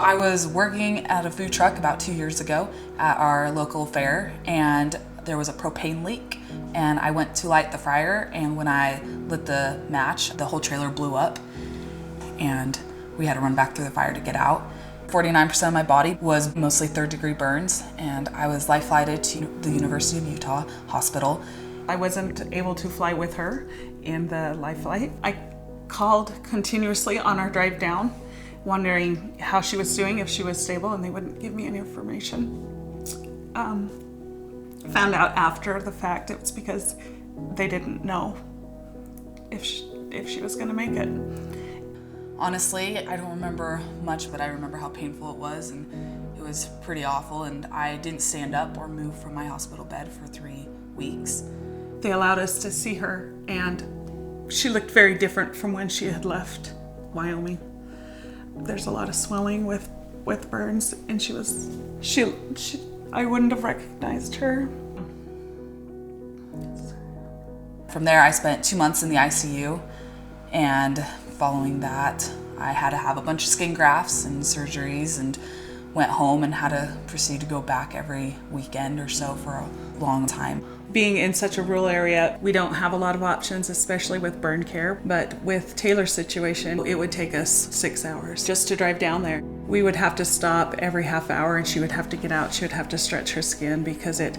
I was working at a food truck about 2 years ago at our local fair, and there was a propane leak, and I went to light the fryer, and when I lit the match, the whole trailer blew up, and we had to run back through the fire to get out. 49% of my body was mostly third-degree burns, and I was life-flighted to the University of Utah hospital. I wasn't able to fly with her in the life flight. I called continuously on our drive down, wondering how she was doing, if she was stable, and they wouldn't give me any information. Found out after the fact it was because they didn't know if she was going to make it. Honestly, I don't remember much, but I remember how painful it was, and it was pretty awful, and I didn't stand up or move from my hospital bed for 3 weeks. They allowed us to see her, and she looked very different from when she had left Wyoming. There's a lot of swelling with burns, and I wouldn't have recognized her. From there, I spent 2 months in the ICU, and following that, I had to have a bunch of skin grafts and surgeries, and went home and had to proceed to go back every weekend or so for a long time. Being in such a rural area, we don't have a lot of options, especially with burn care. But with Taylor's situation, it would take us 6 hours just to drive down there. We would have to stop every half hour, and she would have to get out. She would have to stretch her skin because it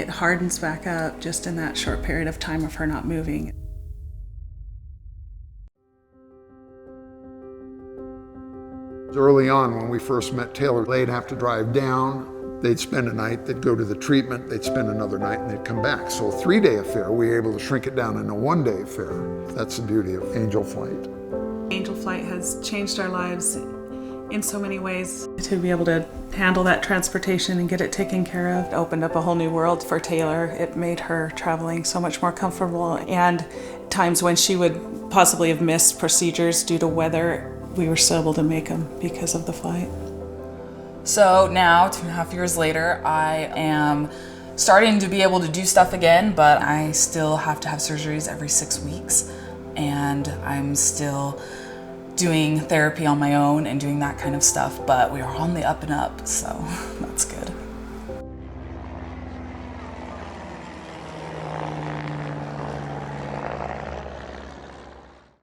hardens back up just in that short period of time of her not moving. Early on, when we first met Taylor, they'd have to drive down, they'd spend a night, they'd go to the treatment, they'd spend another night, and they'd come back. So a 3-day affair, we were able to shrink it down into a 1-day affair. That's the beauty of Angel Flight. Angel Flight has changed our lives in so many ways. To be able to handle that transportation and get it taken care of, it opened up a whole new world for Taylor. It made her traveling so much more comfortable, and times when she would possibly have missed procedures due to weather, we were still able to make them because of the flight. So now, 2.5 years later, I am starting to be able to do stuff again, but I still have to have surgeries every 6 weeks, and I'm still doing therapy on my own and doing that kind of stuff, but we are on the up and up, so.